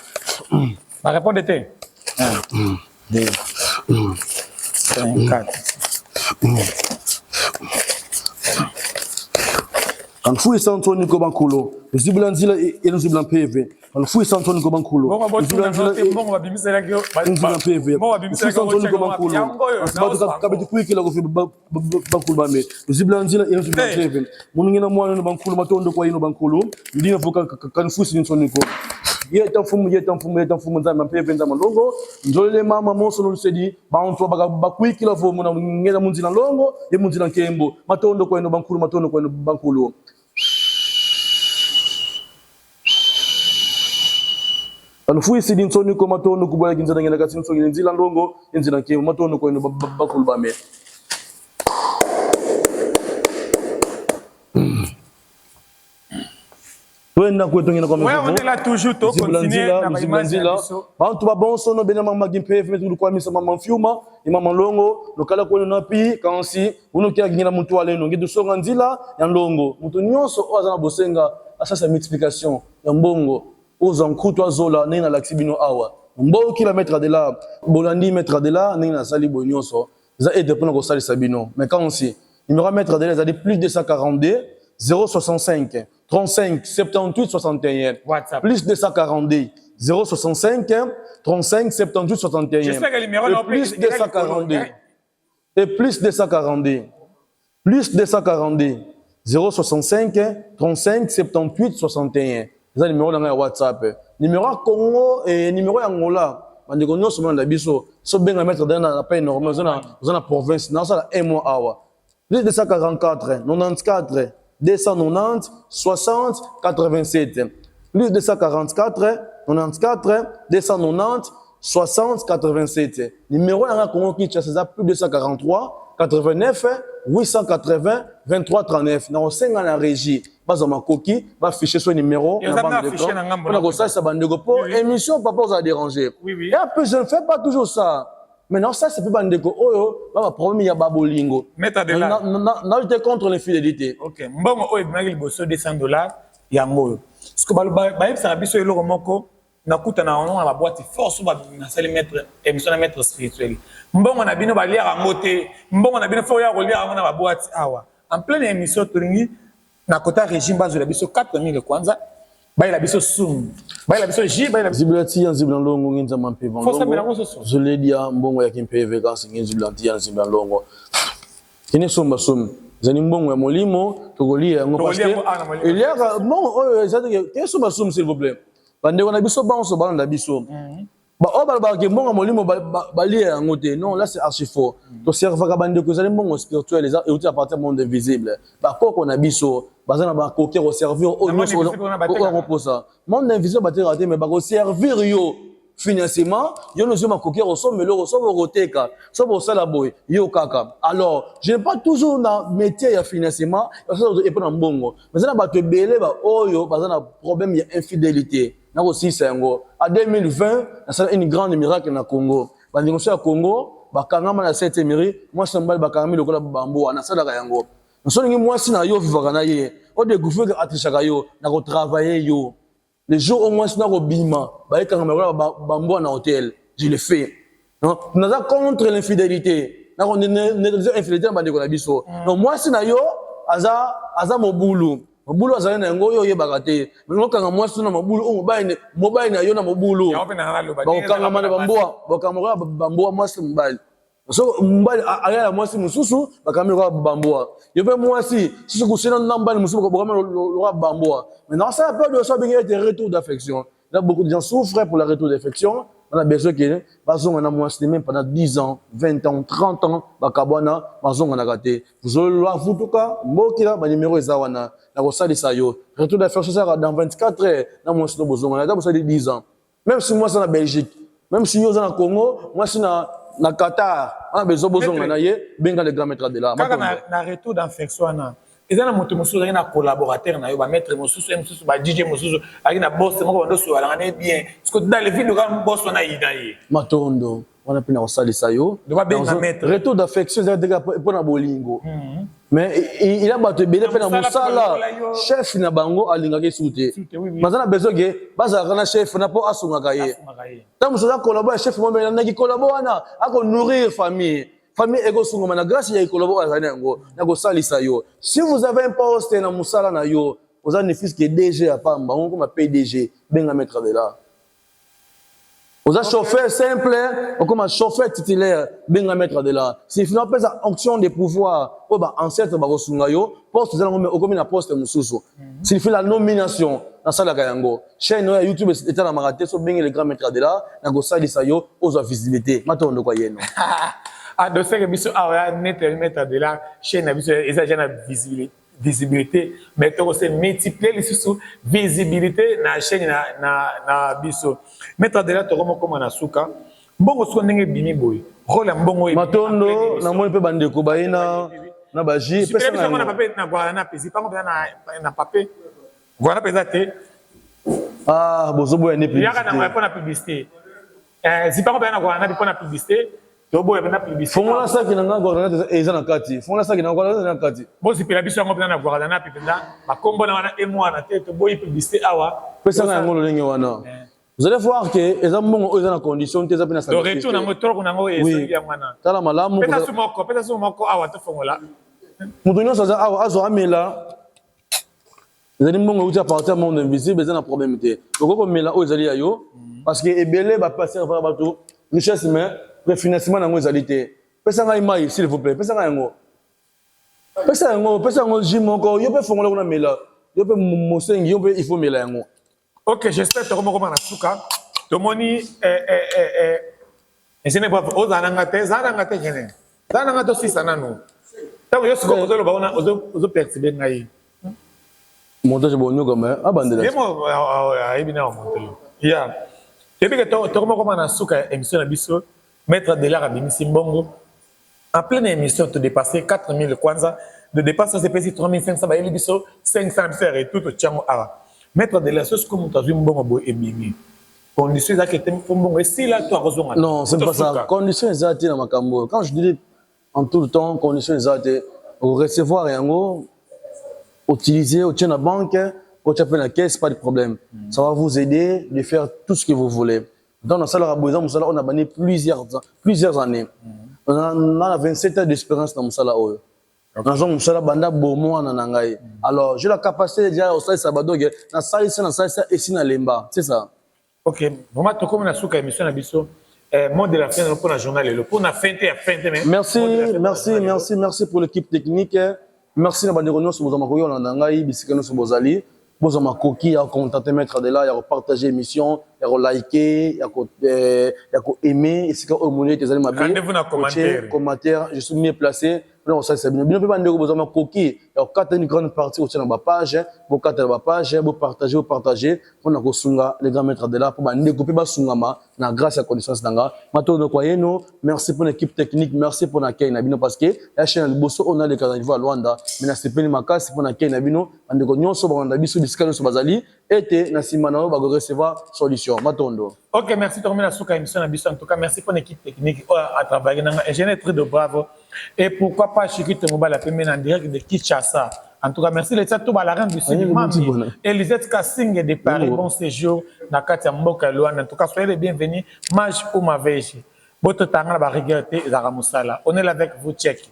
La réponse était 1, 2, 5, 4. Quand fou est sans Nico Banculo, le Ziblanzila et le Ziblan PV. Quand fou est sans Nico Banculo, le Ziblanzila et le Ziblan PV. Sans Nico Banculo, le Ziblanzila et le Ziblan PV. Mon ngena mwana no Banculo matondo kwa ino Banculo, ndina voka kan fou sin Nico. Yetamfumu nzamba PV nzamba longo, njolele mama moso no sedi, ba onto bakwikila vo mona ngena munzila longo, e munzila nkembo, matondo kwa ino Banculo, matondo kwa ino Banculo. Anfui sidi nsoni ko matondo kubola kinzana ngena kasi nsoni nzila longo nzila nkembo matondo kwa ino Banculo bame. Wenda kwetu ngina kwa mfano. Ouais, on est là toujours to continuer na Ziblanzila. Bantu ba bonso no bena mama gimpe metu kwa misa mama mfiuma imama longo lokala kwa no pi kansi uno kia ngina muntu wale no ngidu songa nzila ya longo mutu nyonso oza na bosenga asasa multiplication ya mbongo oza nkutu azola nina laksibino awa mbo kilomètre de là bolandi mètre de là nina sali bonyoso za aide pour ko sali sabino mais kansi numéro mètre de là ça dit plus de 142 065 35 78 61 WhatsApp. Plus 242 065 35 78 61. J'espère que le numéro et plus 242 et plus 242 plus 242 065 35 78 61. C'est le numéro de WhatsApp. Numéro Congo et numéro Angola. On dit qu'on a souvent la biso. So bien à mettre dans la paix normale dans la province. Dans ça un mois awa. Plus 244 94 290 60 87. Plus 244 94 290 60 87. Numéro à Congo qui c'est plus 243 89 880 23 39. Dans 5 ans la régie. Bas ma coquille va afficher son numéro. On a ça bandego pour émission papa vous a dérangé. Et après je ne fais pas toujours ça. Maintenant, ça, c'est plus bandeko. Oh, oh, problème, il y a babolingo. Mettre de là. Non, j'étais contre l'infidélité. Ok. Bon, oh, il m'a dit que $200, il y a un mot. Parce que, ça a bis sur le romoko, na kuta na on a la boîte force, na salle mettre, émission à mettre spirituel. Bon, on a bien lire à moté. Bon, on a bien fait lire à la boîte. Awa. En pleine émission, Toringi, na kota régime base de la biso 4000 kwanza. Ba la biso sum. Ba la biso ji, ba la Ziblati en ziblan longo nginza mampe van longo. Je l'ai dit à mbongo ya kimpeve quand c'est ngiziblanti en ziblan longo. Tene somba sum. Zani mbongo ya molimo tokolia ngo parce que il y a bon ça que somba sum s'il vous plaît. Bande on a biso banso balanda biso. Oh, balabaki mbongo molimo bali yango te. Non, là c'est archi faux. To servaka bande ko zali mbongo spirituel et outil à partir du monde invisible. Ba koko na biso, bazana ba koker au servir au nyonso au reposa. Monde invisible ba te rater mais ba ko servir yo financièrement, yo no zoma koker au somme le reçoit au roteka. So bo sala boy, yo kaka. Alors, je n'ai pas toujours na métier ya financièrement, et pas na mbongo. Bazana ba te belé ba oyo, bazana problème ya infidélité. Na aussi c'est ngo en 2020 c'est une grande miracle na Congo bandingo ya Congo bakangama na 7e mairie moi sambali bakangami lokola bambo na salaka yango nsongi moi sina yo vivaka na ye o de gouvernement atishaka yo na ko travailler yo les jours au moins na ko bima ba ekangama lokola bambo na hôtel je le fais non naza contre l'infidélité na ko neutraliser infidélité na bandeko na biso non moi sina yo aza mobulu mobulu azali na yango oyo yebaka te ngokanga mwasi na mobulu o mobile na yo na mobulu bakokanga mana bamboa bamboa mwasi mobile so mobile ayala mwasi mususu bakameli kwa bamboa yo pe mwasi sisi kusina na mbali mususu bakameli kwa bamboa maintenant ça peut de ça bien être retour d'affection là beaucoup de gens souffrent pour le retour d'affection on a besoin que bazonga na mwasi même pendant 10 ans 20 ans 30 ans bakabwana bazonga na kate vous allez futuka mbokila ba numéro ezawana na kosalisa yo retour d'affection ça dans 24 heures na mwasi no bozonga na ça de 10 ans même si moi ça na Belgique même si yo za na Congo moi si na Qatar on a besoin bozonga na ye benga le grand maître de là na retour d'affection na eza na moto mosusu na collaborateur na yo ba maître mosusu mosusu ba DJ mosusu ali na boss moko ndo so ala ngane bien parce que dans les vidéos quand boss na ida ye matondo on a pina kosalisa yo retour d'affection ça déjà pour na bolingo mais il a battu belé pe na musala chef na bango alingaki souté mazana besoin que baza kana chef na po asungaka ye tant musoza collaborer chef mo mais na ki collaborer na ako nourrir famille ego sungoma na grâce ya collaborer azana yango na ko salisa yo si vous avez un poste na musala na yo vous avez un fils qui est DG à Pamba on comme PDG benga maître de là vous avez chauffeur simple comme un chauffeur titulaire benga maître de là si finalement pas ça onction de pouvoir au ba ancêtre ba kosunga yo poste za ngome okomi na poste mususu s'il fait la nomination na sala ka yango chaîne ya YouTube était na maraté so benga le grand maître de là na ko salisa yo aux visibilité matondo kwa yeno a dossier que biso a net maître de là chaîne na biso eza jana visibilité mais to se multiplier les sous visibilité na chaîne na biso maître de là to comme na suka mbongo so ndenge bini boy rôle mbongo matondo na moi pe bandeko baina na baji pesa na papier na guarana pesi pas na papier guarana pesa te bozo boya ne publicité yaka na pour na publicité si pas na guarana pour na publicité to boya na publicité fongola saki na guarana eza na kati fongola saki na guarana na kati bo si pela biso yango na guarana pipenda bakombo na wana emwana te to boyi publicité awa pesa na ngolo ndenge wana. Vous allez voir que les hommes ont une condition de retour dans le tour qu'on a eu tala malamu pesa sumoko awa to fongola mutunyo saza awa azo amela les mbongo uti à partir monde invisible c'est un problème té ko mela o ezali ayo parce que ebele ba passer va bato richesse mais préfinancement na ngo ezali té pesa ngai mai s'il vous plaît pesa ngo jimoko yo pe fongola kuna mela yo pe mosengi yo pe il faut mela yango. Ok, j'espère que tu as suka. Tomoni et ce n'est pas aux anangate, zanangate gene. Zanangate aussi sanano. Tant que vous avez le aux percibé ngai. Montage bonno comme abandonné. Demo ibina monter. Ya. Depuis que tu as suka émission na biso, maître de l'art abimisi mbongo. En pleine émission tu dépasser 4000 kwanza, de dépasser c'est petit 3500 ba biso 500 faire et tout au chango ara. Maître de la sauce comme tu as vu bon et bien. Condition ça que tu font bon et si là tu as raison. Non, c'est pas ça. Condition exacte dans makambo. Quand je dis en tout le temps condition exacte au recevoir et en utiliser au tien la banque, au tien la caisse pas de problème. Ça va vous aider de faire tout ce que vous voulez. Dans la salle à besoin, on a banni plusieurs années. On a 27 ans d'expérience dans Moussala Oyo. Alors, j'ai la capacité de dire au Sali Sabadog, na salisa et sina lemba, c'est ça. Ok, vraiment, tu comme na souka émission na biso, mot de la fin pour la journal, le pour na fin merci pour l'équipe technique, merci na banderono sur Bozamakoyo na ngai bisikano sur Bozali. Bozo ma coquille, il y a contacter mettre de là, il y a partager l'émission, il y a liker, il y a aimer, et c'est quand on monnaie tes amis ma rendez-vous dans commentaire, je suis mieux placé. Non, ça c'est bien. Bien peut pas dire besoin ma coquille. Il y a quatre une grande partie aussi dans ma page, vous quatre ma page, vous partager, on a ko sunga les grands maîtres de là pour ba ndeko ba sunga ma na grâce à connaissance nanga. Mato kwa yeno, merci pour l'équipe technique, merci pour l'accueil na bino parce que la chaîne le bosso on a les canaux à Luanda, mais na sepeli makasi pour l'accueil na bino, andeko nyonso ba na biso bisikano so bazali été na simana ba recevoir solution. Matondo. Ok, merci Tormina Souka émission na biso en tout cas merci pour l'équipe technique à travailler nanga ingénieur très de bravo. Et pourquoi pas Chiquite Mobile en direct de Kinshasa. En tout cas, merci les tout la reine du cinéma. Elisette Kassing de Paris, bon séjour. Nakatia Mboka Luan. En tout cas, soyez les bienvenus. Mage ou ma veille. Votre tanga va regretter Zara Moussala. On est là avec vous, Tchèque.